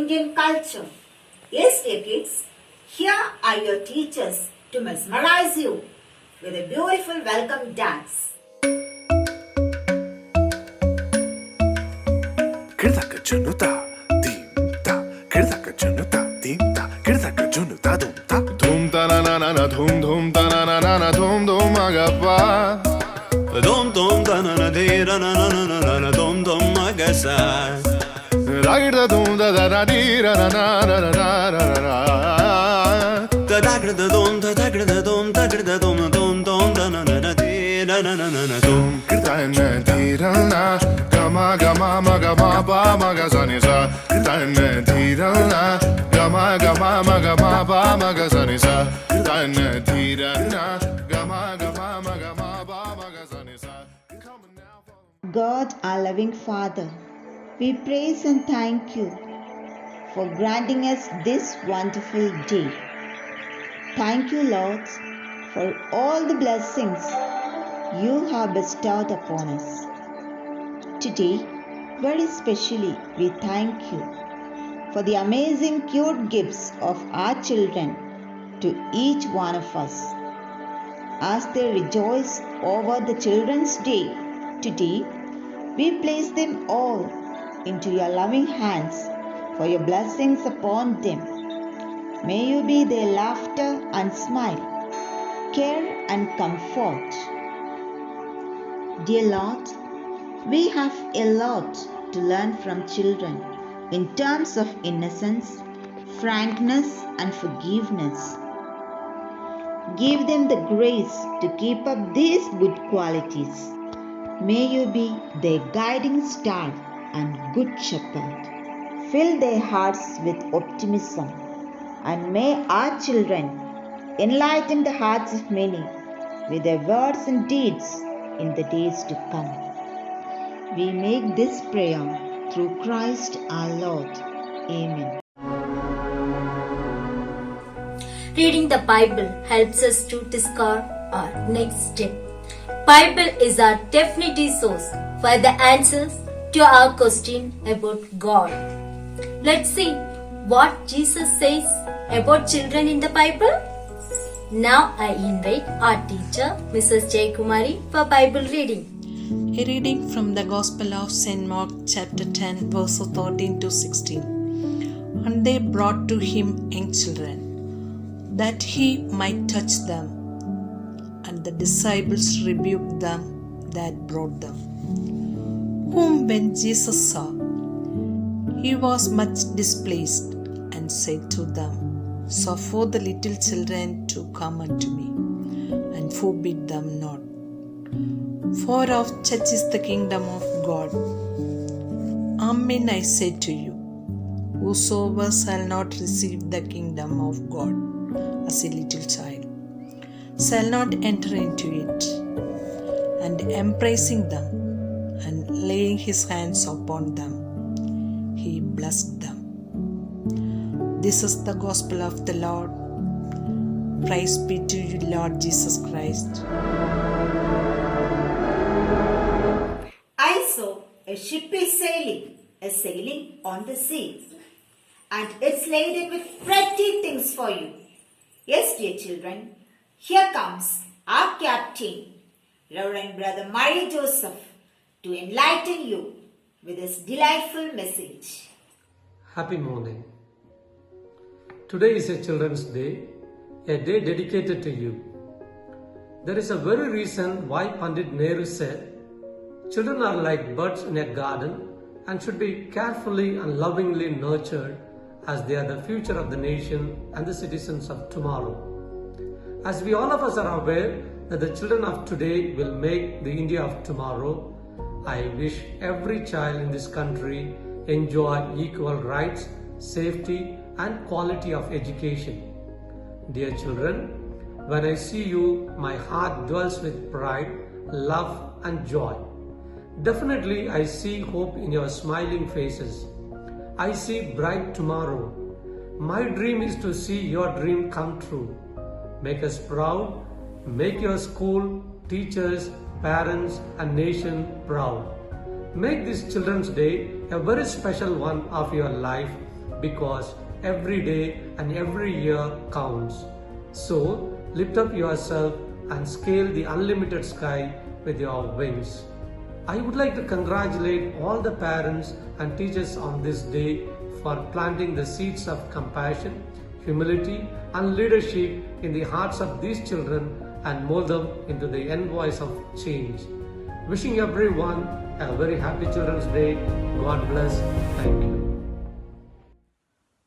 Indian culture. Yes, dear kids, here are your teachers to mesmerize you with a beautiful welcome dance. Kirdaka junuta, dim-ta. Kirdaka junuta, dim-ta. Kirdaka junuta, dum-ta. Dhum-ta na-na-na-na, dhum-dhum-ta-na-na-na-na, dhum-dhum agappa. Dum-dum-da-na-na-dee-ra-na-na-na-na-na, dum-dum-agasa. Da-da-da-dum-da-da-da-dee-ra-na-na-na-na-na-na. Da-da-gra-da-dum, da-da-gra-da-dum, da-gra-da-dum, dum-dum-da-na-na-na-na-dee-ra-na-na-na-na. Kirtan-na-dee-ra-na, gama-gama-ma-ga-ma-pa-ma-ga-sa-ni-sa. Kirtan-na-dee-ra-na, gama-gama-ma-ga-ma-pa-ma-ga-sa-ni-sa. Kirtan-na-dee-ra-na, gama-gama-ma-ga-ma-pa-ma-ga-sa-ni-sa. Come on now, follow. God, our loving Father, we praise and thank you for granting us this wonderful day. Thank you, Lord, for all the blessings you have bestowed upon us. Today, very specially, we thank you for the amazing cute gifts of our children to each one of us. As they rejoice over the Children's Day today, we place them all into your loving hands for your blessings upon them. May you be their laughter and smile, care and comfort. Dear Lord, we have a lot to learn from children in terms of innocence, frankness and forgiveness. Give them the grace to keep up these good qualities. May you be their guiding star and good shepherd. Fill their hearts with optimism, and may our children enlighten the hearts of many with their words and deeds in the days to come. We make this prayer through Christ our Lord. Amen. Reading the Bible helps us to discover our next step. Bible is our definitive source for the answers to our question about God. Let's see what Jesus says about children in the Bible. Now I invite our teacher, Mrs. Jaykumari, for Bible reading. A reading from the Gospel of St. Mark, chapter 10, verses 13 to 16. And they brought to him young children, that he might touch them. And the disciples rebuked them that brought them. Whom when Jesus saw, he was much displeased, and said to them, Suffer the little children to come unto me, and forbid them not. For of such is the kingdom of God. Amen, I say to you, whosoever shall not receive the kingdom of God as a little child shall not enter into it. And embracing them, and laying his hands upon them, he blessed them. This is the gospel of the Lord. Praise be to you, Lord Jesus Christ. I saw a ship is sailing on the sea, and it's laden with pretty things for you. Yes, dear children, here comes our captain, Reverend Brother Murray Joseph, to enlighten you with his delightful message. Happy morning. Today is a Children's Day, a day dedicated to you. There is a very reason why Pandit Nehru said, children are like birds in a garden and should be carefully and lovingly nurtured, as they are the future of the nation and the citizens of tomorrow. As we all of us are aware that the children of today will make the India of tomorrow, I wish every child in this country enjoy equal rights, safety and quality of education. Dear children, when I see you, my heart dwells with pride, love and joy. Definitely I see hope in your smiling faces. I see bright tomorrow. My dream is to see your dream come true. Make us proud. Make your school, teachers, parents and nation proud. Make this Children's Day a very special one of your life because every day and every year counts. So, lift up yourself and scale the unlimited sky with your wings. I would like to congratulate all the parents and teachers on this day for planting the seeds of compassion, humility, and leadership in the hearts of these children and mold them into the envoys of change. Wishing everyone a very happy Children's Day. God bless. Thank you.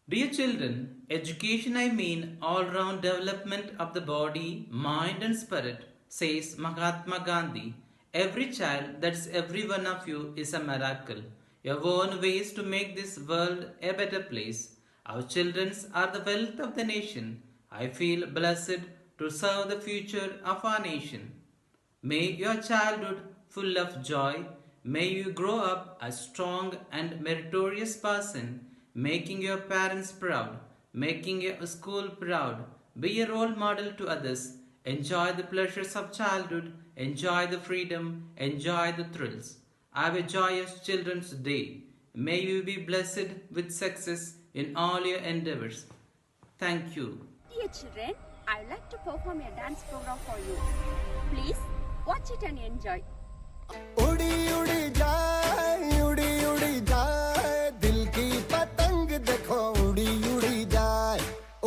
Dear children, education I mean all-round development of the body, mind and spirit, says Mahatma Gandhi. Every child, that's every one of you, is a miracle. Your own ways to make this world a better place. Our children are the wealth of the nation. I feel blessed to serve the future of our nation. May your childhood full of joy. May you grow up a strong and meritorious person, making your parents proud, making your school proud. Be a role model to others. Enjoy the pleasures of childhood. Enjoy the freedom. Enjoy the thrills. Have a joyous Children's Day. May you be blessed with success in all your endeavors. Thank you. Dear children, I would like to perform a dance program for you. Please watch it and enjoy. उड़ी उड़ी जाए दिल की पतंग देखो उड़ी उड़ी जाए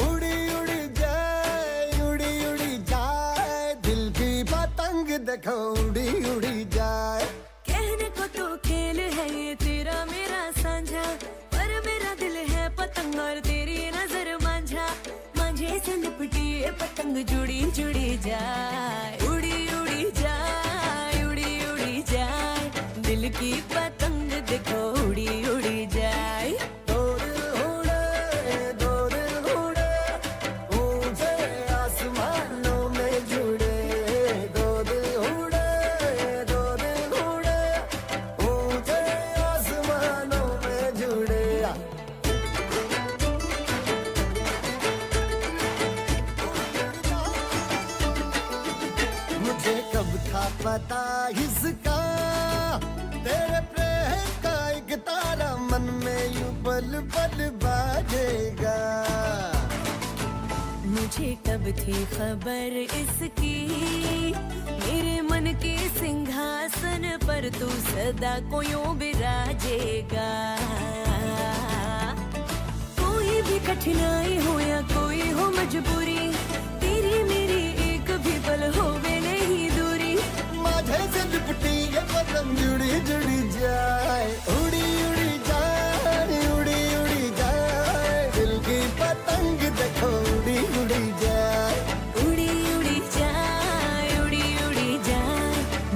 उड़ी उड़ी जाए दिल की पतंग देखो उड़ी उड़ी जाए कहने को तो खेल है ये तेरा मेरा साझा पर मेरा दिल है पतंग और तेरी नजर मांझा मांझे से लिपटी ये पतंग जुड़ी जुड़ी जाए उड़ी उड़ी जाए दिल की पतंग देखो उड़ी उड़ी जाए दो दिल उड़े ऊंचे आसमानों में जुड़े दो दिल उड़े ऊंचे आसमानों में जुड़े मुझे कब था पता इसका तेरे प्रेम का एक तारा मन में यूं बल बल बाजेगा मुझे कब थी खबर इसकी मेरे मन के सिंहासन पर तू सदा को यूं बिराजेगा कोई भी कठिनाई हो या कोई हो मजबूरी तेरी मेरी एक भी पल होवे नहीं दूरी माझे से लिपटी ये पतंग जुड़ी जुड़ी जाए उड़ी उड़ी जाए दिल की पतंग देखो उड़ी उड़ी जाए उड़ी उड़ी जाए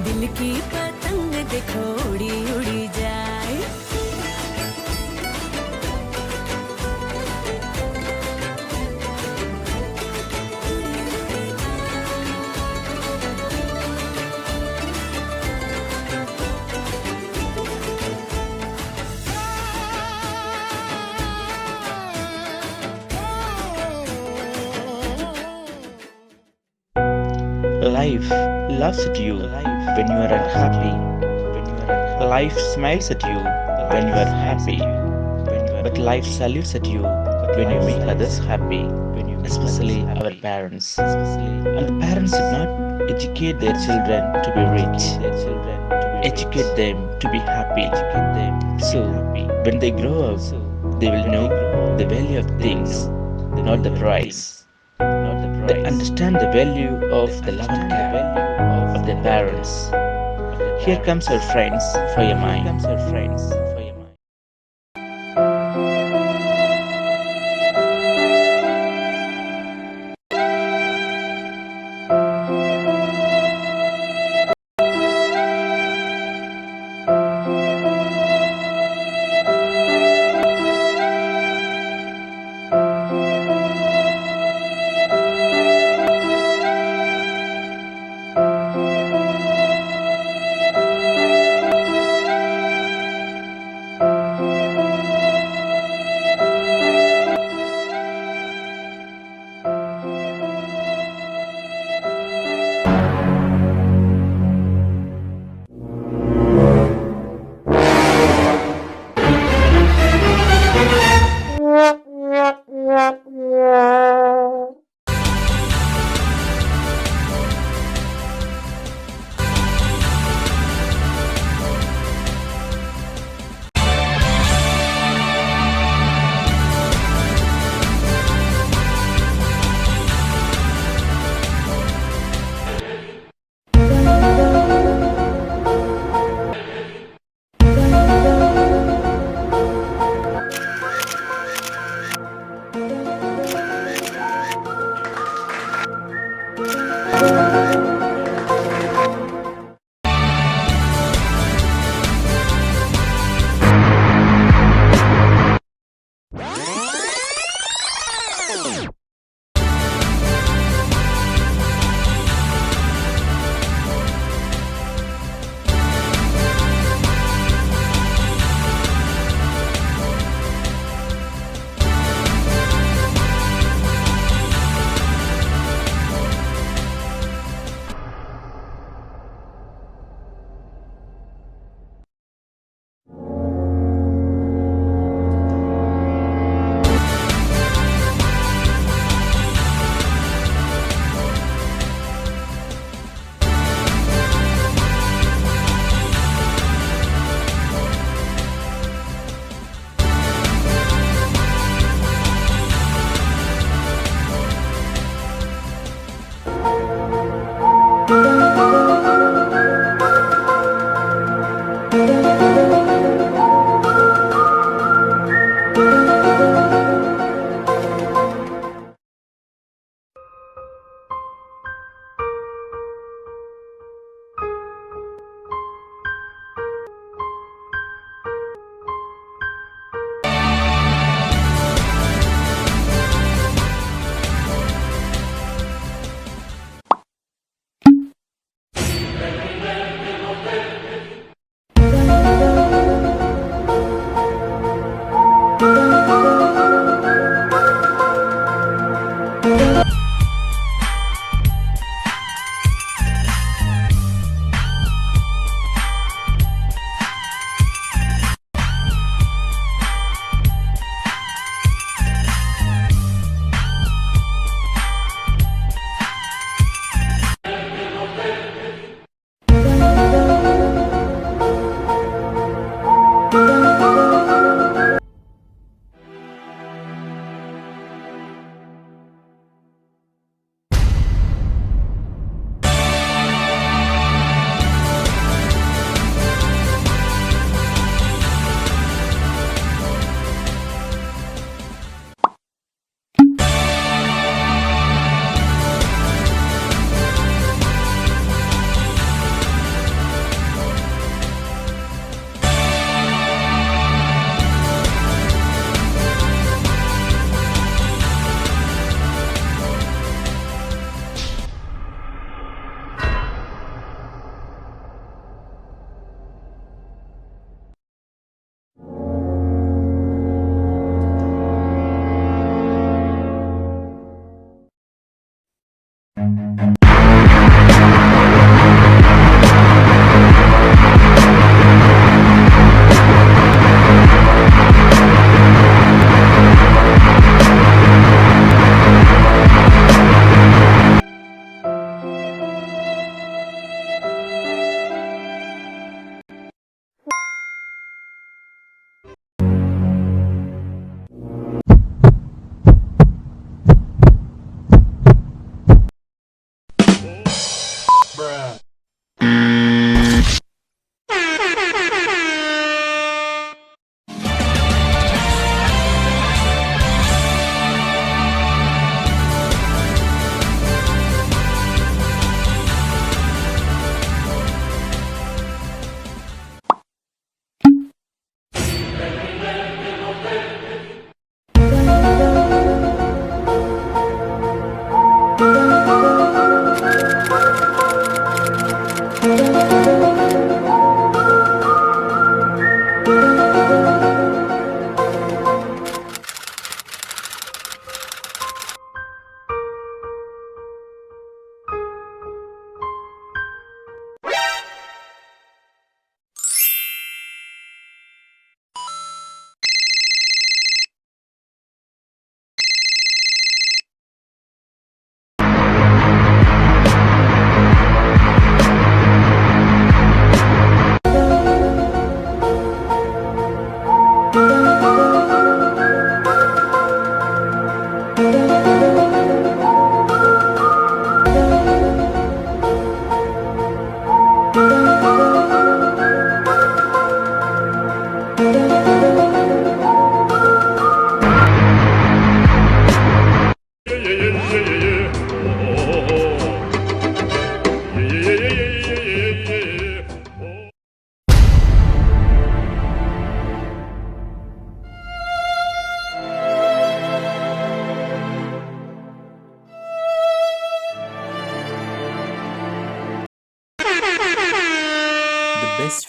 दिल की पतंग देखो उड़ी उड़ी जाए Life laughs at you when you are unhappy. Life smiles at you when you are happy. But life salutes at you when you make others happy, especially our parents. And the parents should not educate their children to be rich. Educate them to be happy. So, when they grow up, they will know the value of things, not the price. They understand the value of the love and care of their parents. Here comes our friends for your mind.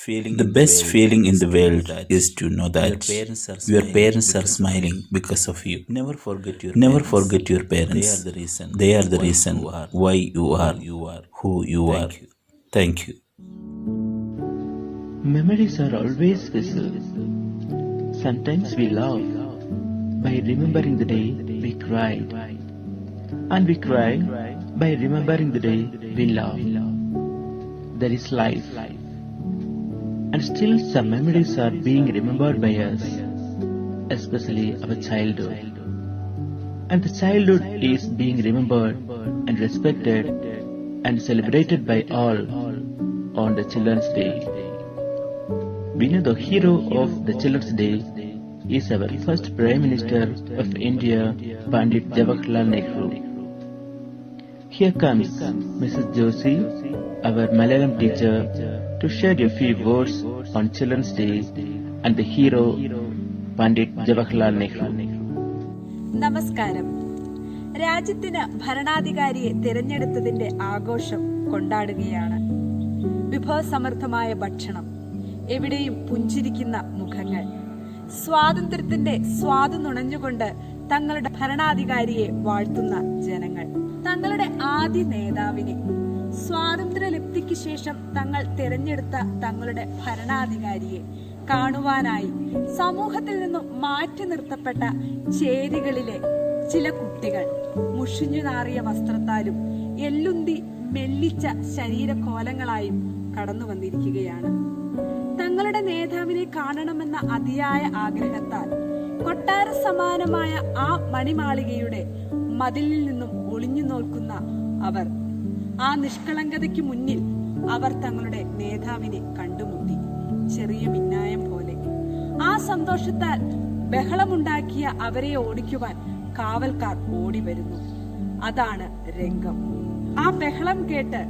feeling in the world is to know that your parents are smiling because of you. Never forget your parents. They are the reason why you are who you are. Thank you. Memories are always special. Sometimes we laugh by remembering the day we cried, and we cry by remembering the day we laughed. That is life. And still some memories are being remembered by us, especially our childhood. And the childhood is being remembered and respected and celebrated by all on the Children's Day. We know the hero of the Children's Day is our first Prime Minister of India, Pandit Jawaharlal Nehru. Here comes Mrs. Joshi, our Malayalam teacher, to share a few words on Children's Day and the hero, Pandit Jawaharlal Nehru. നമസ്കാരം. രാജ്യത്തിന് ഭരണാധികാരിയെ തിരഞ്ഞെടുത്തതിന്റെ ആഘോഷം കൊണ്ടാടുകയാണ്. വിഭവസമൃദ്ധമായ ഭക്ഷണം, എവിടെയും പുഞ്ചിരിക്കുന്ന മുഖങ്ങൾ, സ്വാതന്ത്ര്യത്തിന്റെ സ്വാദ് നുണഞ്ഞുകൊണ്ട് തങ്ങളുടെ ഭരണാധികാരിയെ വാഴ്ത്തുന്ന ജനങ്ങൾ, തങ്ങളുടെ ആദ്യ നേതാവിനെ, സ്വാതന്ത്ര്യലബ്ധിക്ക് ശേഷം തങ്ങൾ തിരഞ്ഞെടുത്ത തങ്ങളുടെ ഭരണാധികാരിയെ കാണുവാനായി സമൂഹത്തിൽ നിന്നും മാറ്റി നിർത്തപ്പെട്ട ചേരികളിലെ ചില കുട്ടികൾ മുഷിഞ്ഞു നാറിയ വസ്ത്രത്താലും എല്ലുന്തി മെല്ലിച്ച ശരീരകോലങ്ങളായും കടന്നു വന്നിരിക്കുകയാണ്. തങ്ങളുടെ നേതാവിനെ കാണണമെന്ന അതിയായ ആഗ്രഹത്താൽ കൊട്ടാര സമാനമായ ആ മണിമാളികയുടെ മതിലിൽ നിന്നും ഒളിഞ്ഞു നോക്കുന്ന അവർ, ആ നിഷ്കളങ്കതയ്ക്ക് മുന്നിൽ അവർ തങ്ങളുടെ നേതാവിനെ കണ്ടുമുട്ടി. ചെറിയ മിന്നായം പോലെ ആ സന്തോഷത്താൽ ബഹളമുണ്ടാക്കിയ അവരെ ഓടിക്കുവാൻ കാവൽക്കാർ ഓടി വരുന്നു. അതാണ് രംഗം. ആ ബഹളം കേട്ട്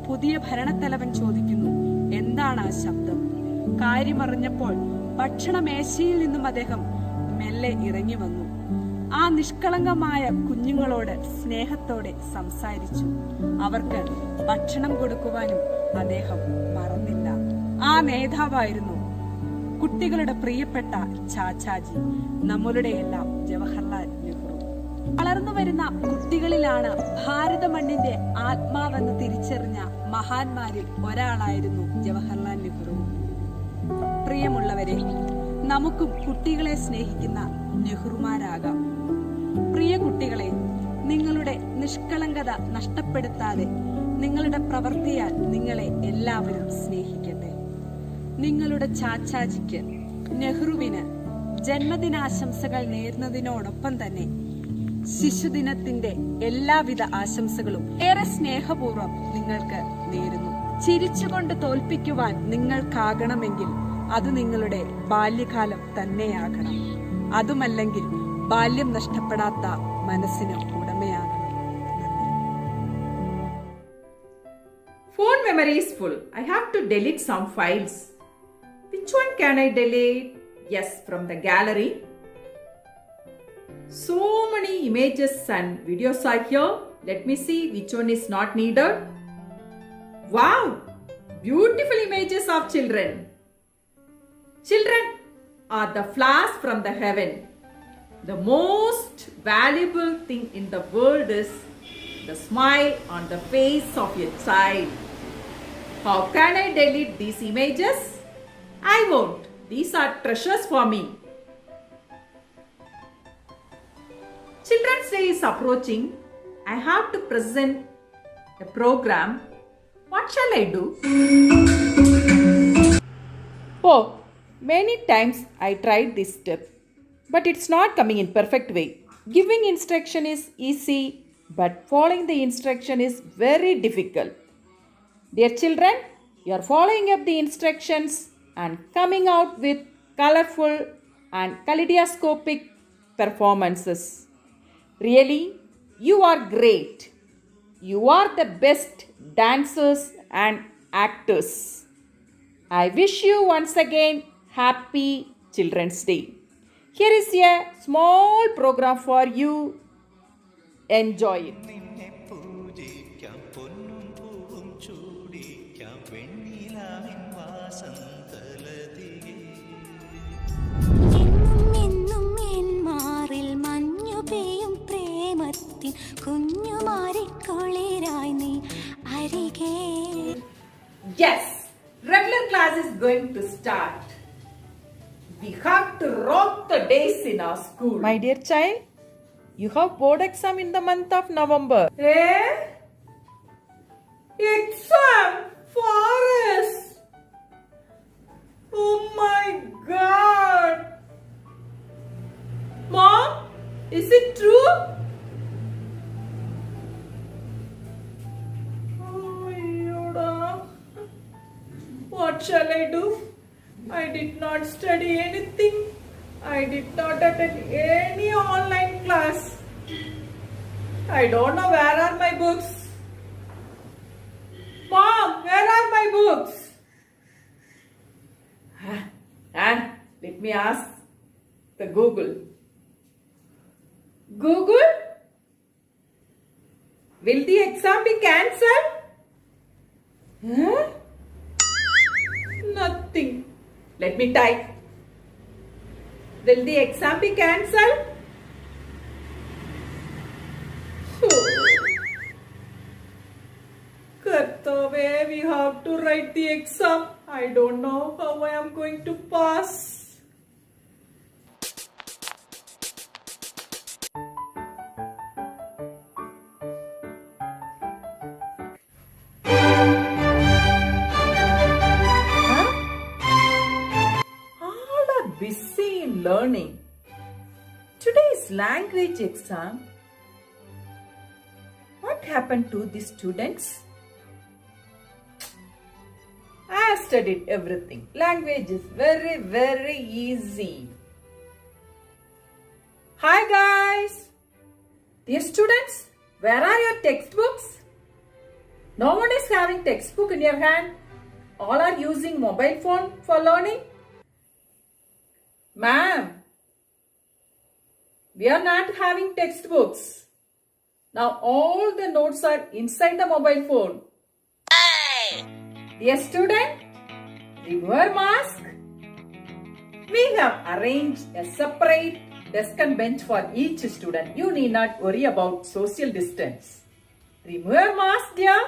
പുതിയ ഭരണത്തലവൻ ചോദിക്കുന്നു, എന്താണ് ആ ശബ്ദം? കാര്യമറിഞ്ഞപ്പോൾ ഭക്ഷണമേശയിൽ നിന്നും അദ്ദേഹം മെല്ലെ ഇറങ്ങി വന്നു. ആ നിഷ്കളങ്കമായ കുഞ്ഞുങ്ങളോട് സ്നേഹത്തോടെ സംസാരിച്ചു. അവർക്ക് ഭക്ഷണം കൊടുക്കുവാനും അദ്ദേഹം മറന്നില്ല. ആ നേതാവായിരുന്നു കുട്ടികളുടെ പ്രിയപ്പെട്ട ചാച്ചാജി, നമ്മളുടെയെല്ലാം ജവഹർലാൽ നെഹ്റു. വളർന്നു വരുന്ന കുട്ടികളിലാണ് ഭാരത മണ്ണിന്റെ ആത്മാവെന്ന് തിരിച്ചറിഞ്ഞ മഹാന്മാരിൽ ഒരാളായിരുന്നു ജവഹർലാൽ നെഹ്റു. പ്രിയമുള്ളവരെ, നമുക്കും കുട്ടികളെ സ്നേഹിക്കുന്ന നെഹ്റുമാരാകാം. പ്രിയ കുട്ടികളെ, നിങ്ങളുടെ നിഷ്കളങ്കത നഷ്ടപ്പെടുത്താതെ നിങ്ങളുടെ പ്രവൃത്തിയാൽ നിങ്ങളെ എല്ലാവരും സ്നേഹിക്കട്ടെ. നിങ്ങളുടെ ചാച്ചാജിക്ക്, നെഹ്റുവിന് ജന്മദിനാശംസകൾ നേരുന്നതിനോടൊപ്പം തന്നെ ശിശുദിനത്തിന്റെ എല്ലാവിധ ആശംസകളും ഏറെ സ്നേഹപൂർവ്വം നിങ്ങൾക്ക് നേരുന്നു. ചിരിച്ചുകൊണ്ട് തോൽപ്പിക്കുവാൻ നിങ്ങൾക്കാകണമെങ്കിൽ അത് നിങ്ങളുടെ ബാല്യകാലം തന്നെയാകണം. അതുമല്ലെങ്കിൽ ബാല്യം നഷ്ടപ്പെടാത്ത മനസ്സിന് ഉടമയാകണം. Phone memory is full. I have to delete some files. Which one can I delete? Yes, from the gallery. So many images and videos are here. Let me see which one is not needed. Wow! Beautiful images of children. Children are the flowers from the heaven. The most valuable thing in the world is the smile on the face of your child. How can I delete these images? I won't. These are treasures for me. Children's Day is approaching. I have to present a program. What shall I do? Oh, many times I tried this step, but it's not coming in perfect way. Giving instruction is easy, but following the instruction is very difficult. Dear children, you are following up the instructions and coming out with colorful and kaleidoscopic performances. Really, you are great. You are the best dancers and actors. I wish you once again happy Children's Day. Here is a small program for you. Enjoy it. പൂജിക്കാം പൊന്നും പൂവും ചൂടിക്കാം വെണ്ണിലാവിൻ വാസന്ത കുഞ്ഞുമാരിക്കുളിരായി നീ അരികെ. Yes, regular class is going to start. We have to rock the days in our school. My dear child, you have board exam in the month of November. Exam? Forest? Oh my God. Mom, is it true? What shall I do? I did not study anything. I did not attend any online class. I don't know where are my books. Mom, where are my books? And let me ask the Google. Google? Will the exam be cancelled? Huh? Nothing. Let me type. Will the exam be cancelled? Kartave, we have to write the exam. I don't know how I am going to pass. Busy in learning. Today's language exam. What happened to the students? I have studied everything. Language is very, very easy. Hi guys. Dear students, where are your textbooks? No one is having textbook in your hand. All are using mobile phone for learning. Ma'am, we are not having textbooks. Now all the notes are inside the mobile phone. Dear student, remove your mask. We have arranged a separate desk and bench for each student. You need not worry about social distance. Remove your mask, dear.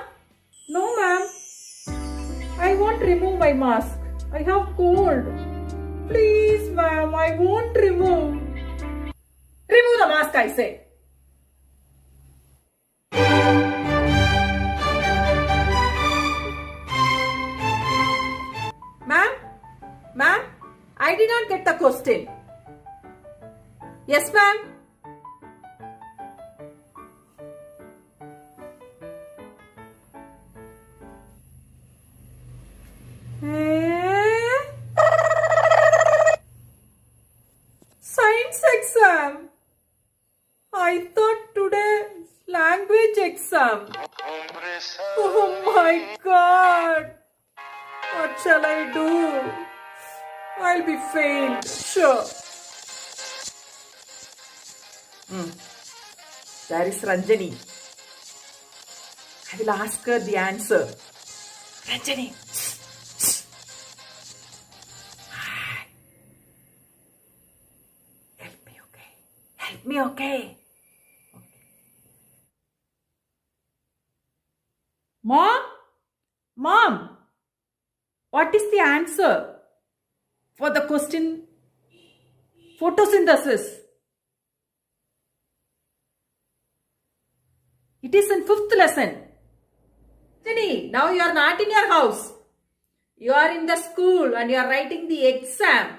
No, ma'am. I won't remove my mask. I have cold. Please, ma'am, I won't remove. Remove the mask, I say. Ma'am, I did not get the question. Yes, ma'am. Science exam. I thought today's language exam. Oh my God. What shall I do? I'll be failed, sure. There is Ranjani. I will ask her the answer. Ranjani. Help me, okay? Help me, okay? Mom, what is the answer for the question photosynthesis? It is in 5th lesson. Jenny, now you are not in your house. You are in the school and you are writing the exam.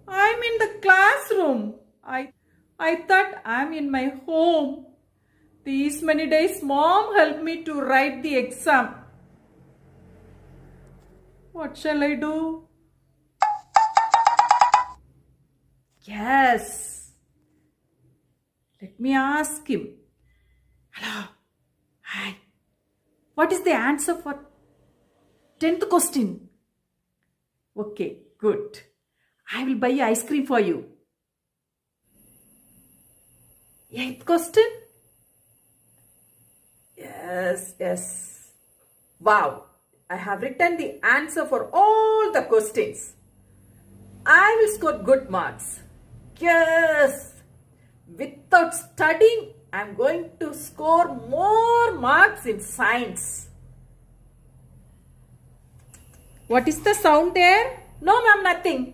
I am in the classroom. I thought I am in my home. These many days, Mom helped me to write the exam. What shall I do? Yes. Let me ask him. Hello. Hi. What is the answer for 10th question? Okay, good. I will buy ice cream for you. 8th question? Yes. Wow. I have written the answer for all the questions. I will score good marks. Yes. With about studying, I'm going to score more marks in science. What is the sound there? No, ma'am, nothing.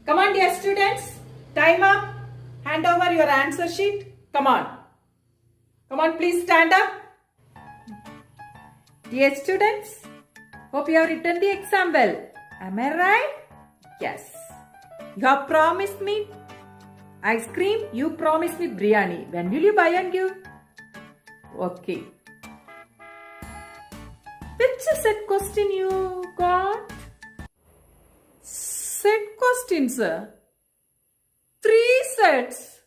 Come on, dear students. Time up. Hand over your answer sheet. Come on. Come on, please stand up. Dear students, hope you have written the exam well. Am I right? Yes. You have promised me ice cream. You promised me biryani. When will you buy and give? Okay. Which set question you got? Set question, sir. 3 sets.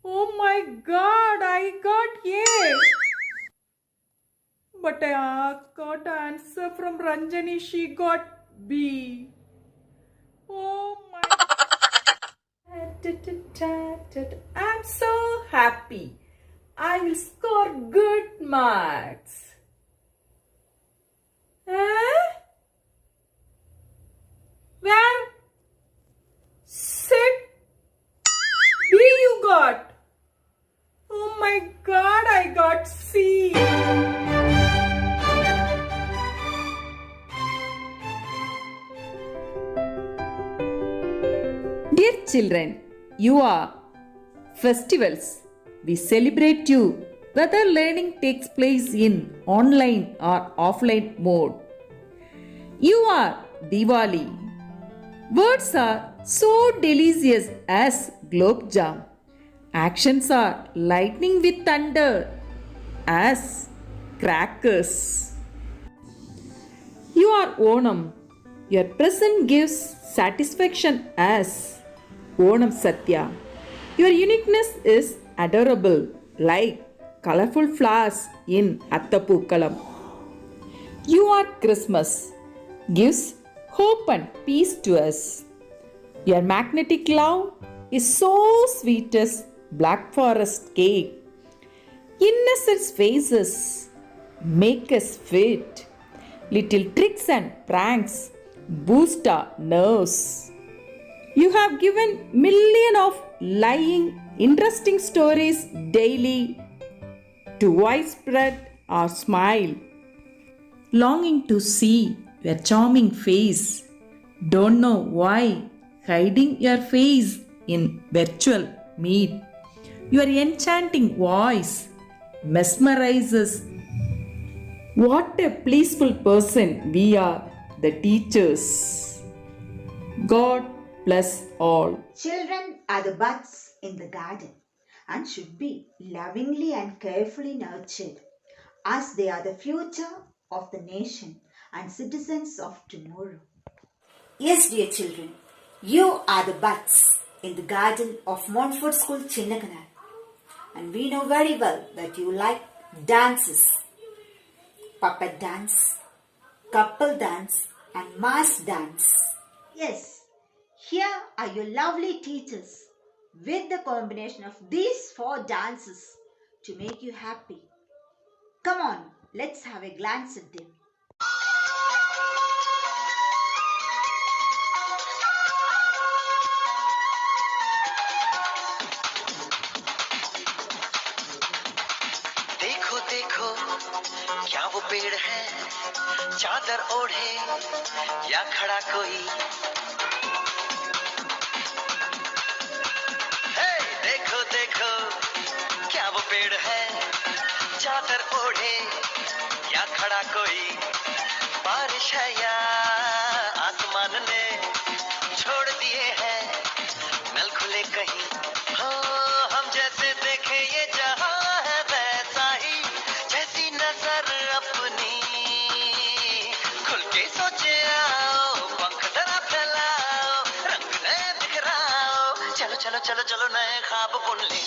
Oh my God, I got A. But I got answer from Ranjani. She got B. Oh my. I'm so happy. I will score good marks. Where? Set B you got. Oh my God, I got C. Dear children, you are festivals. We celebrate you whether learning takes place in online or offline mode. You are Diwali. Words are so delicious as gulab jam. Actions are lightning with thunder as crackers. You are Onam. Your present gives satisfaction as Onam Satya. Your uniqueness is adorable like colorful flowers in Attapookalam. You are Christmas. Gives hope and peace to us. Your magnetic love is so sweet as black forest cake. Innocent faces make us fit. Little tricks and pranks boost our nerves. You have given millions of lying, interesting stories daily to widespread our smile. Longing to see your charming face. Don't know why hiding your face in virtual meet. Your enchanting voice mesmerizes. What a peaceful person we are, the teachers. God bless all. Children are the buds in the garden and should be lovingly and carefully nurtured, as they are the future of the nation and citizens of tomorrow. Yes, dear children, you are the buds in the garden of Montfort School, Chinnakanal. And we know very well that you like dances, puppet dance, couple dance and mass dance. Yes, here are your lovely teachers with the combination of these 4 dances to make you happy. Come on, let's have a glance at them. देखो देखो क्या वो पेड़ है, चादर ओढ़े या खड़ा कोई। हे देखो देखो क्या वो पेड़ है, चादर ओढ़े या खड़ा कोई। बारिश है या आसमान ने छोड़ दिए हैं नल खुले कहीं। हो हम जैसे देखे ये जहां है वैसा ही, जैसी नजर अपनी खुल के सोचे आओ, पंख जरा फैलाओ, रंग नए बिखराओ, चलो चलो चलो चलो नए ख्वाब बुन ले।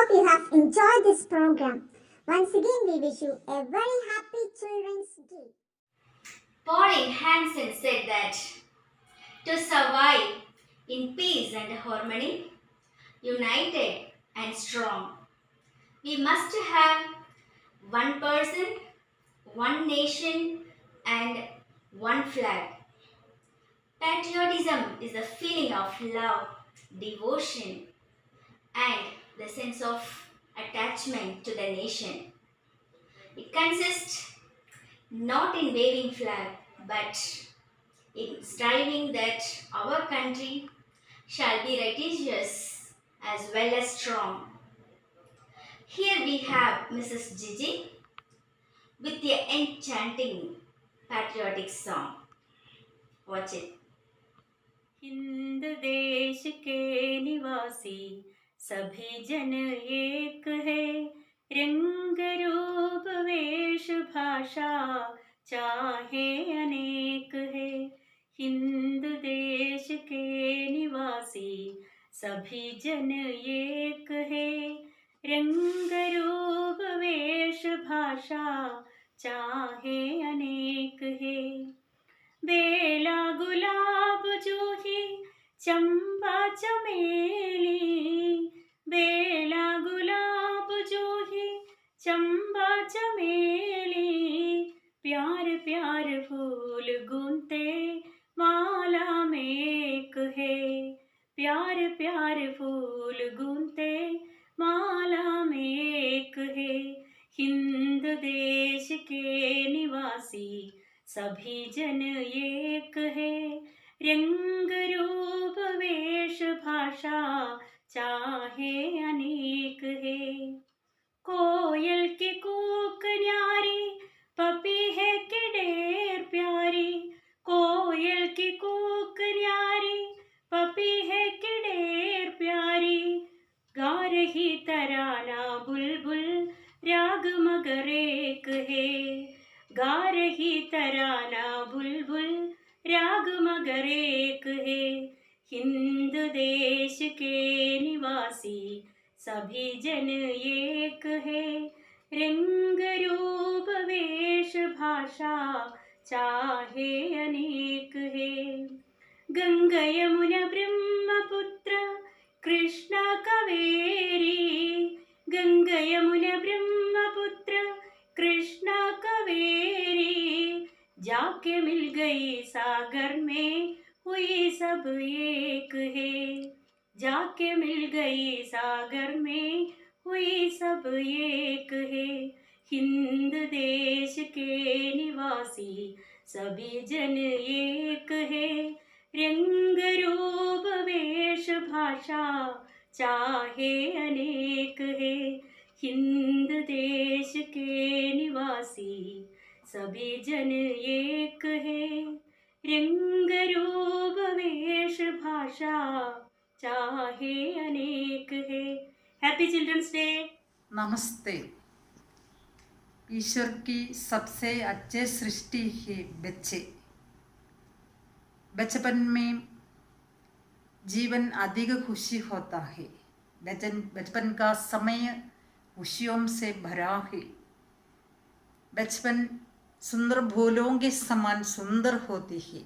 hope you have enjoyed this program. Once again, we wish you a very happy Children's Day. Pauline Hanson said that to survive in peace and harmony, united and strong, we must have one person, one nation, and one flag. Patriotism is the feeling of love, devotion, and the sense of attachment to the nation. It consists not in waving flag, but in striving that our country shall be righteous as well as strong. Here we have Mrs. Gigi with the enchanting patriotic song. Watch it. Hind देश के निवासी सभी जन एक है, रंग रूप वेश भाषा चाहे अनेक है। हिंद देश के निवासी सभी जन एक है, रंग रूप वेश भाषा चाहे अनेक है। बेला गुलाब जूही चंपा चमेली, बेला गुलाब जूही चंपा चमेली, प्यार प्यार फूल गूंथे माला में एक है, प्यार प्यार फूल गूंथे माला में एक है। हिंद देश के निवासी सभी जन एक है, रंग रूप वेश भाषा चाहे अनेक है। कोयल की कूक न्यारी पपीहे की ढेर प्यारी, कोयल की कूक न्यारी पपीहे की ढेर प्यारी, गा रही तराना बुलबुल राग मगर एक है, गा रही तराना बुलबुल राग मगर एक है। हिंद देश के निवासी सभी जन एक है, रंग रूप वेश भाषा चाहे अनेक है। गंगा यमुना ब्रह्मपुत्र कृष्णा कावेरी, गंगा यमुना ब्रह्मपुत्र कृष्णा कावेरी, जाके मिल गई सागर में हुई सब एक है, जाके मिल गई सागर में हुई सब एक है। हिंद देश के निवासी सभी जन एक है, रंग रूप वेश भाषा चाहे अनेक है। हिंद देश के निवासी सभी जन एक है, रंग रूप वेश भाषा चाहे अनेक है। Happy children's day. नमस्ते। ईश्वर की सबसे अच्छी सृष्टि है बच्चे। बचपन में जीवन अधिक खुशी होता है। बचपन का समय खुशियों से भरा है। बचपन सुंदर फूलों के समान सुंदर होती है।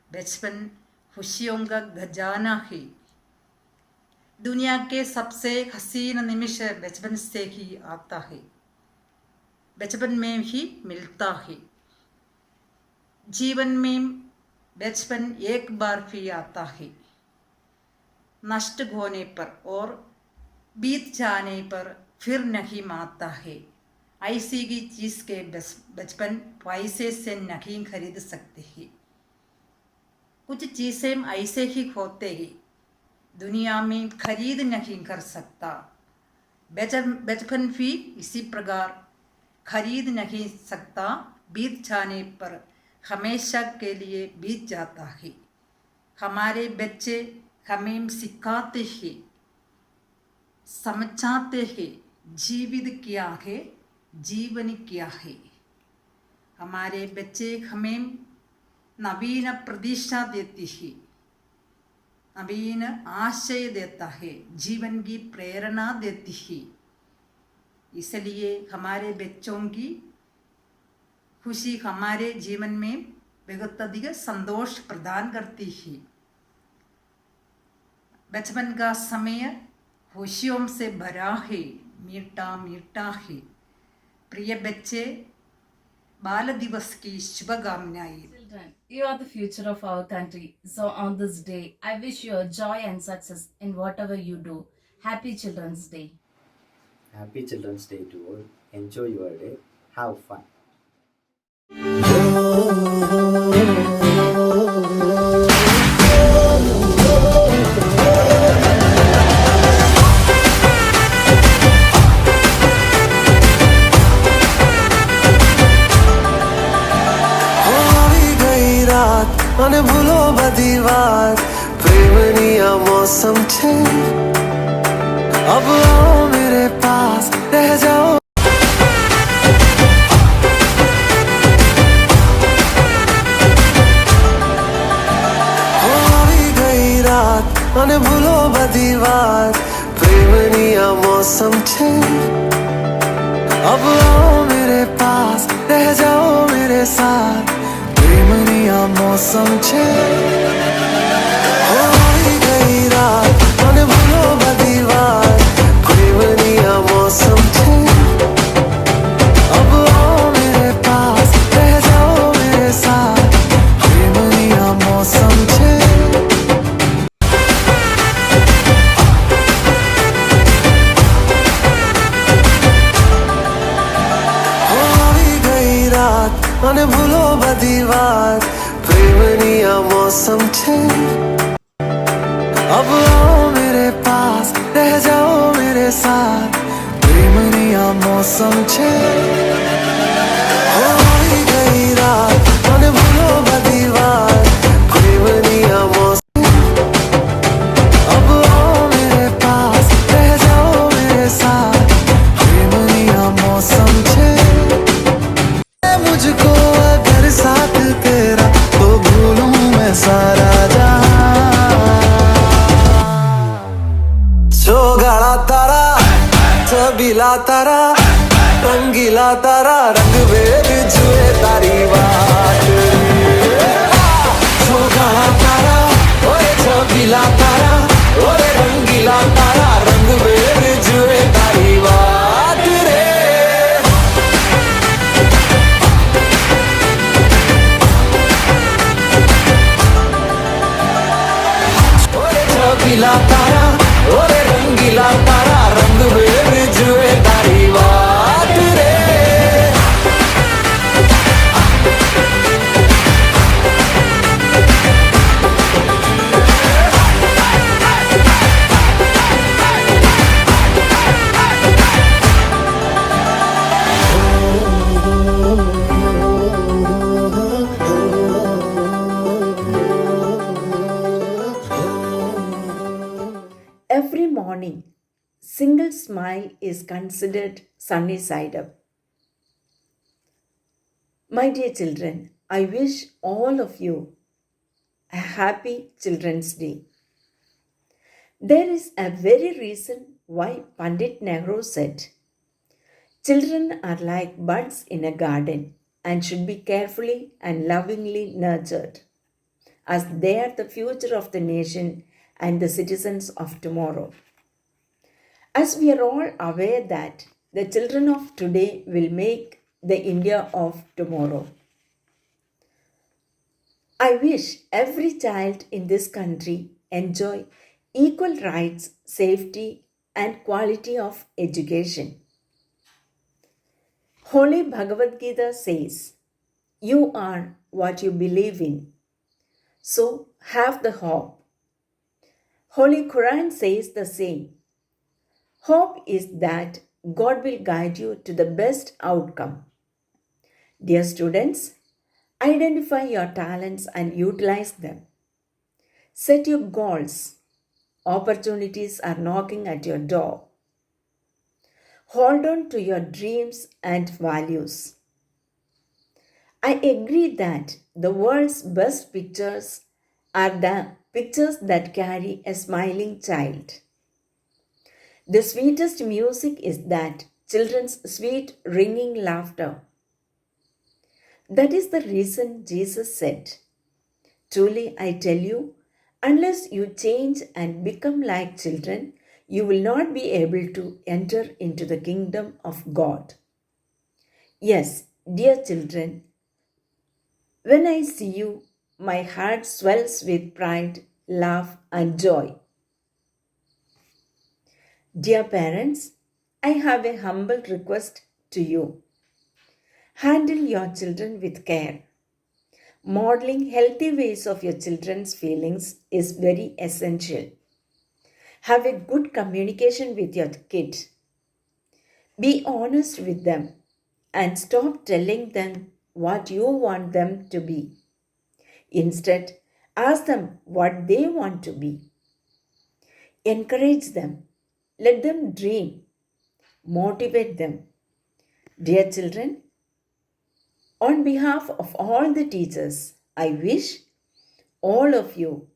बचपन खुशियों का खजाना है। दुनिया के सबसे हसीन निमिष बचपन से ही आता है, बचपन में ही मिलता है। जीवन में बचपन एक बार ही आता है। नष्ट होने पर और बीत जाने पर फिर नहीं आता है। ऐसी की चीज़ के बचपन पैसे से नहीं खरीद सकते हैं। कुछ चीज़ें ऐसे ही होते हैं, दुनिया में खरीद नहीं कर सकता। बचपन भी इसी प्रकार खरीद नहीं सकता, बीत जाने पर हमेशा के लिए बीत जाता है। हमारे बच्चे हमें सिखाते हैं, समझाते हैं जीवित क्या है, जीवन क्या है। हमारे बच्चे हमें नवीन प्रतीक्षा देती है, नवीन आशय देता है, जीवन की प्रेरणा देती है। इसलिए हमारे बच्चों की खुशी हमारे जीवन में बहुत अधिक संतोष प्रदान करती है। बचपन का समय खुशियों से भरा है, मीठा मीठा है। प्रिय बच्चे, बाल दिवस की शुभकामनाएं। Children, you are the future of our country. So on this day, I wish you joy and success in whatever you do. Happy Children's Day. Happy Children's Day to all. Enjoy your day. Have fun. આવી ગઈ રાત અને ભૂલો બધી વાત પ્રેમની આ મૌસમ છે अब आओ मेरे पास रह जाओ આવી ગઈ રાત અને ભૂલો બધી વાત પ્રેમની આ મૌસમ છે अब आओ मेरे पास रह जाओ मेरे साथ प्रेमनी आ मौसम छे આવી ગઈ રાત અને ભૂલો બધી વાત પ્રેમની આ મૌસમ છે अब आओ मेरे पास रह जाओ मेरे साथ प्रेमनी आ मौसम छे આવી ગઈ રાત અને ભૂલો બધી વાત પ્રેમની આ મૌસમ છે अब आओ मेरे पास रह जाओ मेरे साथ प्रेमनी आ मौसम छे આવી ગઈ રાત અને ભૂલો બધી વાત પ્રેમની આ મૌસમ अब आओ मेरे पास रह जाओ मेरे साथ प्रेमनी आ मौसम छे मुझको अगर साथ तेरा तो भूलूं मैं सारा जहां छोगाड़ा तारा छबीला तारा रंगीला तारा रंग वेद जुए तारी बात छोगाड़ा तारा ओए छबीला तारा ओए रंगीला तारा रंग वेद जुए तारी बात रे ओए छबीला तारा ओए रंगीला तारा रंग वेद जुए तारी बात रे Every morning, single smile is considered sunny side up. My dear children, I wish all of you a happy Children's Day. There is a very reason why Pandit Nehru said, children are like buds in a garden and should be carefully and lovingly nurtured, as they are the future of the nation and the citizens of tomorrow. As we are all aware that the children of today will make the India of tomorrow, I wish every child in this country enjoy equal rights, safety, and quality of education. Holy Bhagavad Gita says, "You are what you believe in, so have the hope." Holy Quran says the same. Hope is that God will guide you to the best outcome. Dear students, identify your talents and utilize them. Set your goals. Opportunities are knocking at your door. Hold on to your dreams and values. I agree that the world's best pictures are the pictures that carry a smiling child. The sweetest music is that children's sweet ringing laughter. That is the reason Jesus said, "Truly I tell you, unless you change and become like children, you will not be able to enter into the kingdom of God." Yes, dear children, when I see you, my heart swells with pride, love, and joy. Dear parents, I have a humble request to you. Handle your children with care. Modeling healthy ways of your children's feelings is very essential. Have a good communication with your kid. Be honest with them and stop telling them what you want them to be. Instead, ask them what they want to be. Encourage them. Let them dream. Motivate them. Dear children, on behalf of all the teachers, I wish all of you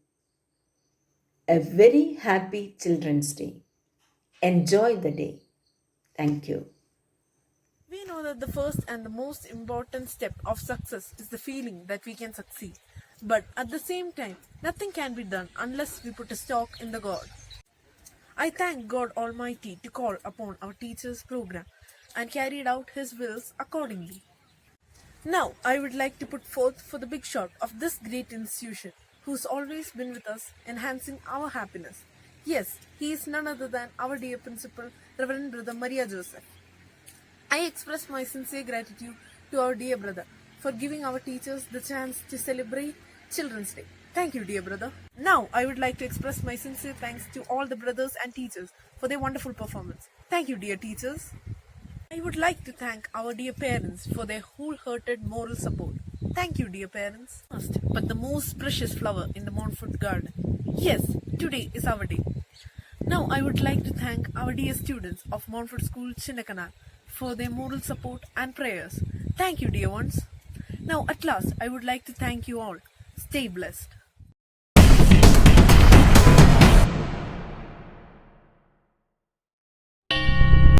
a very happy Children's Day. Enjoy the day. Thank you. We know that the first and the most important step of success is the feeling that we can succeed. But at the same time, nothing can be done unless we put a stock in the God. I thank God Almighty to call upon our teachers' program and carried out His wills accordingly. Now, I would like to put forth for the big shot of this great institution, who's always been with us, enhancing our happiness. Yes, he is none other than our dear principal, Reverend Brother Maria Joseph. I express my sincere gratitude to our dear brother for giving our teachers the chance to celebrate Children's Day. Thank you, dear brother. Now, I would like to express my sincere thanks to all the brothers and teachers for their wonderful performance. Thank you, dear teachers. I would like to thank our dear parents for their wholehearted moral support. Thank you, dear parents. Last, but the most precious flower in the Montfort garden. Yes, today is our day. Now, I would like to thank our dear students of Montfort School, Chinnakanal, for their moral support and prayers. Thank you, dear ones. Now, at last, I would like to thank you all. Stay blessed.